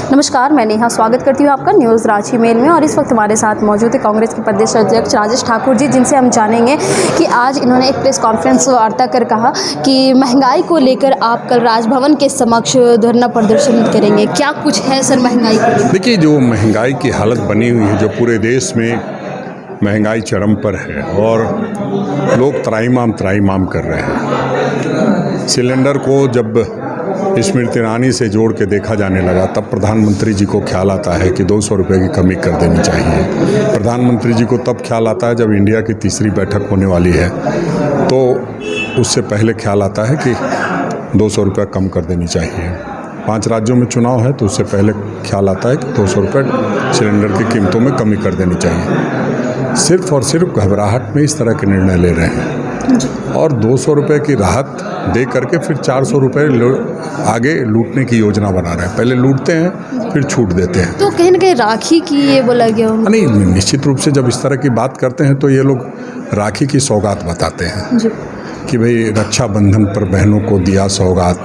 नमस्कार, मैं नेहा स्वागत करती हूँ आपका न्यूज़ रांची मेल में। और इस वक्त हमारे साथ मौजूद है कांग्रेस के प्रदेश अध्यक्ष राजेश ठाकुर जी, जिनसे हम जानेंगे कि आज इन्होंने एक प्रेस कॉन्फ्रेंस वार्ता कर कहा कि महंगाई को लेकर आप कल राजभवन के समक्ष धरना प्रदर्शन करेंगे। क्या कुछ है सर महंगाई को लेकर? देखिए, जो महंगाई की हालत बनी हुई है, जो पूरे देश में महंगाई चरम पर है और लोग त्राहिमाम कर रहे हैं। सिलेंडर को जब स्मृति ईरानी से जोड़ के देखा जाने लगा, तब प्रधानमंत्री जी को ख्याल आता है कि 200 रुपये की कमी कर देनी चाहिए। प्रधानमंत्री जी को तब ख्याल आता है जब इंडिया की तीसरी बैठक होने वाली है, तो उससे पहले ख्याल आता है कि 200 रुपये कम कर देनी चाहिए। 5 राज्यों में चुनाव है, तो उससे पहले ख्याल आता है कि 200 रुपये सिलेंडर की कीमतों में कमी कर देनी चाहिए। सिर्फ और सिर्फ घबराहट में इस तरह के निर्णय ले रहे हैं और 200 रुपये की राहत दे करके फिर 400 रुपये आगे लूटने की योजना बना रहे हैं। पहले लूटते हैं, फिर छूट देते हैं। तो कहीं ना कहीं राखी की ये बोला गया हो? नहीं, निश्चित रूप से जब इस तरह की बात करते हैं तो ये लोग राखी की सौगात बताते हैं जी। कि भाई रक्षाबंधन पर बहनों को दिया सौगात।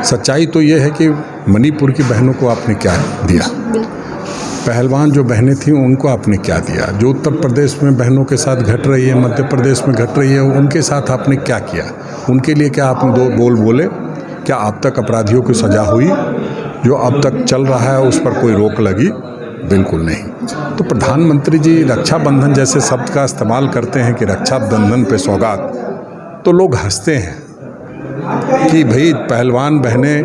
सच्चाई तो ये है कि मणिपुर की बहनों को आपने क्या दिया? पहलवान जो बहनें थीं उनको आपने क्या दिया? जो उत्तर प्रदेश में बहनों के साथ घट रही है, मध्य प्रदेश में घट रही है, उनके साथ आपने क्या किया? उनके लिए क्या आपने 2 बोल बोले? क्या अब तक अपराधियों की सज़ा हुई? जो अब तक चल रहा है उस पर कोई रोक लगी? बिल्कुल नहीं। तो प्रधानमंत्री जी रक्षाबंधन जैसे शब्द का इस्तेमाल करते हैं कि रक्षाबंधन पे सौगात, तो लोग हंसते हैं कि भाई पहलवान बहनें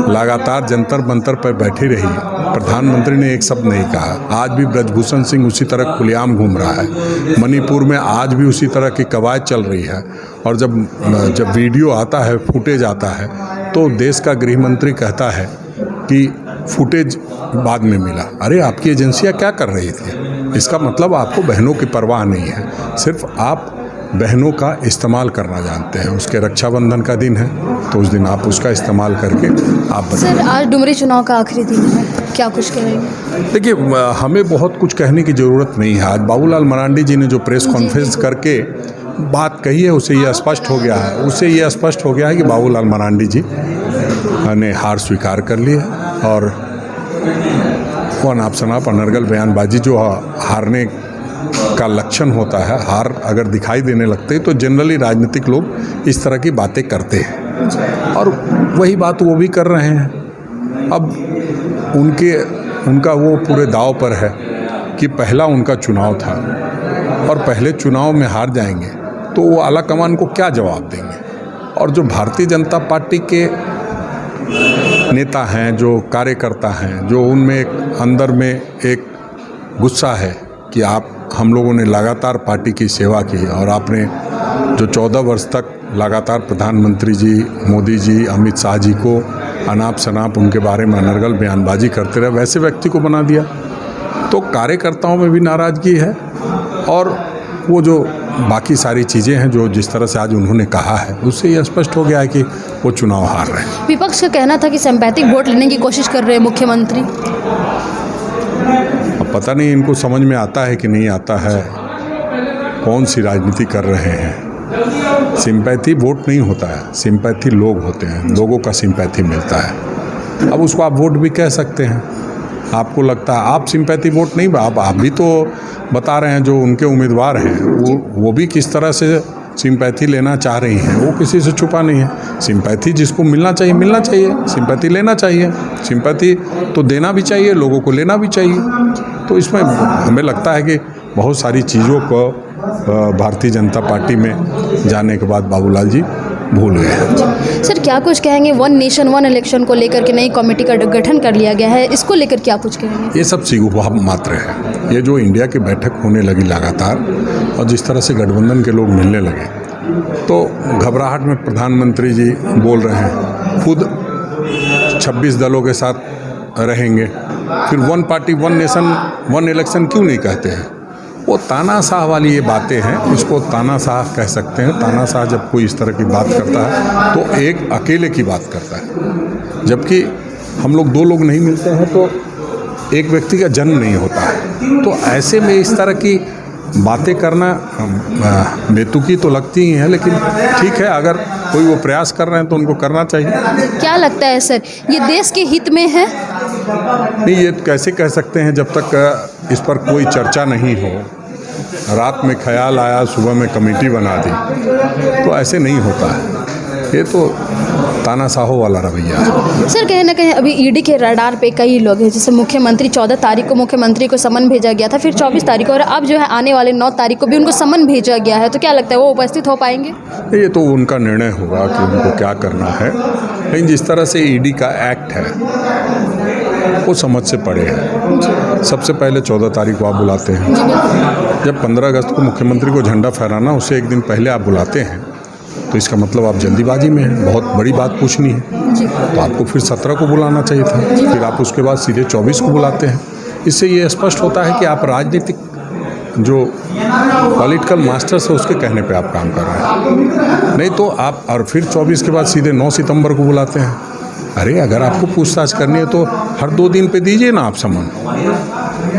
लगातार जंतर मंतर पर बैठी रही, प्रधानमंत्री ने एक शब्द नहीं कहा। आज भी ब्रजभूषण सिंह उसी तरह खुलेआम घूम रहा है। मणिपुर में आज भी उसी तरह की कवायद चल रही है। और जब वीडियो आता है, फुटेज आता है, तो देश का गृह मंत्री कहता है कि फुटेज बाद में मिला। अरे, आपकी एजेंसियां क्या कर रही थी? इसका मतलब आपको बहनों की परवाह नहीं है, सिर्फ आप बहनों का इस्तेमाल करना जानते हैं। उसके रक्षाबंधन का दिन है, तो उस दिन आप उसका इस्तेमाल करके आप सर, आज डुमरी चुनाव का आखिरी दिन है, क्या कुछ कहेंगे? देखिए, हमें बहुत कुछ कहने की ज़रूरत नहीं है। आज बाबूलाल मरांडी जी ने जो प्रेस कॉन्फ्रेंस करके बात कही है, उससे ये स्पष्ट हो गया है कि बाबूलाल मरांडी जी ने हार स्वीकार कर ली है। और अनाप शनाप अनर्गल बयानबाजी जो हारने का लक्षण होता है, हार अगर दिखाई देने लगते हैं तो जनरली राजनीतिक लोग इस तरह की बातें करते हैं और वही बात वो भी कर रहे हैं। अब उनका वो पूरे दांव पर है कि पहला उनका चुनाव था और पहले चुनाव में हार जाएंगे तो वो आला कमान को क्या जवाब देंगे। और जो भारतीय जनता पार्टी के नेता हैं, जो कार्यकर्ता हैं, जो उनमें एक अंदर में एक गुस्सा है कि हम लोगों ने लगातार पार्टी की सेवा की और आपने जो 14 वर्ष तक लगातार प्रधानमंत्री जी, मोदी जी, अमित शाह जी को अनाप शनाप उनके बारे में अनर्गल बयानबाजी करते रहे, वैसे व्यक्ति को बना दिया। तो कार्यकर्ताओं में भी नाराज़गी है और वो जो बाकी सारी चीज़ें हैं जो जिस तरह से आज उन्होंने कहा है, उससे ये स्पष्ट हो गया है कि वो चुनाव हार रहे हैं। विपक्ष का कहना था कि सिंपैथिक वोट लेने की कोशिश कर रहे हैं मुख्यमंत्री। अब पता नहीं इनको समझ में आता है कि नहीं आता है, कौन सी राजनीति कर रहे हैं। सिंपैथी वोट नहीं होता है, सिंपैथी लोग होते हैं, लोगों का सिंपैथी मिलता है। अब उसको आप वोट भी कह सकते हैं। आपको लगता है आप सिंपैथी वोट नहीं, आप भी तो बता रहे हैं जो उनके उम्मीदवार हैं वो भी किस तरह से सिंपैथी लेना चाह रही हैं, वो किसी से छुपा नहीं है। सिंपैथी जिसको मिलना चाहिए, सिंपैथी लेना चाहिए, सिंपैथी तो देना भी चाहिए, लोगों को लेना भी चाहिए। तो इसमें हमें लगता है कि बहुत सारी चीज़ों को भारतीय जनता पार्टी में जाने के बाद बाबूलाल जी भूल गए हैं। सर, क्या कुछ कहेंगे? 1 नेशन 1 इलेक्शन को लेकर के नई कमेटी का गठन कर लिया गया है, इसको लेकर क्या कुछ कहेंगे? ये सब सीगुफा मात्र है। ये जो इंडिया की बैठक होने लगी लगातार और जिस तरह से गठबंधन के लोग मिलने लगे, तो घबराहट में प्रधानमंत्री जी बोल रहे हैं खुद 26 दलों के साथ रहेंगे, फिर 1 पार्टी 1 नेशन 1 इलेक्शन क्यों नहीं कहते हैं? वो तानाशाह वाली ये बातें हैं, इसको तानाशाह कह सकते हैं। तानाशाह जब कोई इस तरह की बात करता है तो एक अकेले की बात करता है, जबकि हम लोग 2 लोग नहीं मिलते हैं तो एक व्यक्ति का जन्म नहीं होता है। तो ऐसे में इस तरह की बातें करना बेतुकी तो लगती ही है, लेकिन ठीक है, अगर कोई वो प्रयास कर रहे हैं तो उनको करना चाहिए। क्या लगता है सर, ये देश के हित में है? नहीं, ये कैसे कह सकते हैं जब तक इस पर कोई चर्चा नहीं हो। रात में ख्याल आया, सुबह में कमेटी बना दी, तो ऐसे नहीं होता है। ये तो तानाशाहो वाला रवैया है। सर कहीं ना कहीं अभी ईडी के रडार पे कई लोग हैं, जैसे मुख्यमंत्री 14 तारीख को मुख्यमंत्री को समन भेजा गया था, फिर 24 तारीख को, और अब जो है आने वाले 9 तारीख को भी उनको समन भेजा गया है। तो क्या लगता है वो उपस्थित हो पाएंगे? ये तो उनका निर्णय होगा कि उनको क्या करना है, लेकिन जिस तरह से ईडी का एक्ट है वो समझ से परे है। सबसे पहले 14 तारीख को आप बुलाते हैं, जब 15 अगस्त को मुख्यमंत्री को झंडा फहराना उससे एक दिन पहले आप बुलाते हैं, तो इसका मतलब आप जल्दीबाजी में हैं। बहुत बड़ी बात पूछनी है तो आपको फिर 17 को बुलाना चाहिए था, फिर आप उसके बाद सीधे 24 को बुलाते हैं। इससे ये स्पष्ट होता है कि आप राजनीतिक जो पॉलिटिकल मास्टर्स है उसके कहने पे आप काम कर रहे हैं, नहीं तो आप और फिर 24 के बाद सीधे 9 सितंबर को बुलाते हैं। अरे अगर आपको पूछताछ करनी है तो हर 2 दिन पे दीजिए ना आप समन,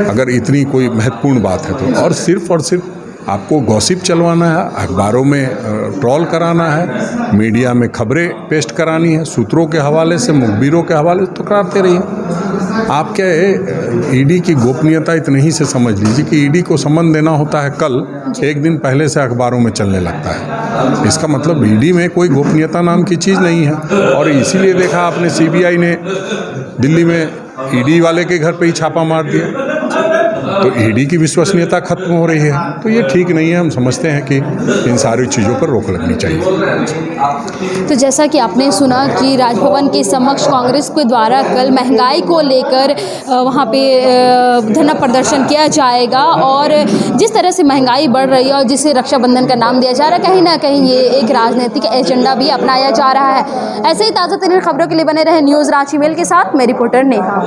अगर इतनी कोई महत्वपूर्ण बात है तो। और सिर्फ आपको गॉसिप चलवाना है, अखबारों में ट्रोल कराना है, मीडिया में खबरें पेस्ट करानी है, सूत्रों के हवाले से, मुखबिरों के हवाले से, तो कराते रहिए। आप क्या है, ईडी की गोपनीयता इतने ही से समझ लीजिए कि ईडी को समन देना होता है कल, एक दिन पहले से अखबारों में चलने लगता है। इसका मतलब ईडी में कोई गोपनीयता नाम की चीज़ नहीं है। और इसीलिए देखा आपने सीबीआई ने दिल्ली में ईडी वाले के घर पे ही छापा मार दिया, तो ईडी की विश्वसनीयता खत्म हो रही है। तो ये ठीक नहीं है, हम समझते हैं कि इन सारी चीज़ों पर रोक लगनी चाहिए। तो जैसा कि आपने सुना कि राजभवन के समक्ष कांग्रेस के द्वारा कल महंगाई को लेकर वहाँ पे धरना प्रदर्शन किया जाएगा, और जिस तरह से महंगाई बढ़ रही है और जिसे रक्षाबंधन का नाम दिया जा रहा है, कहीं ना कहीं ये एक राजनीतिक एजेंडा भी अपनाया जा रहा है। ऐसे ही ताज़ा तरीन खबरों के लिए बने रहे न्यूज़ रांची मेल के साथ, मैं रिपोर्टर नेहा।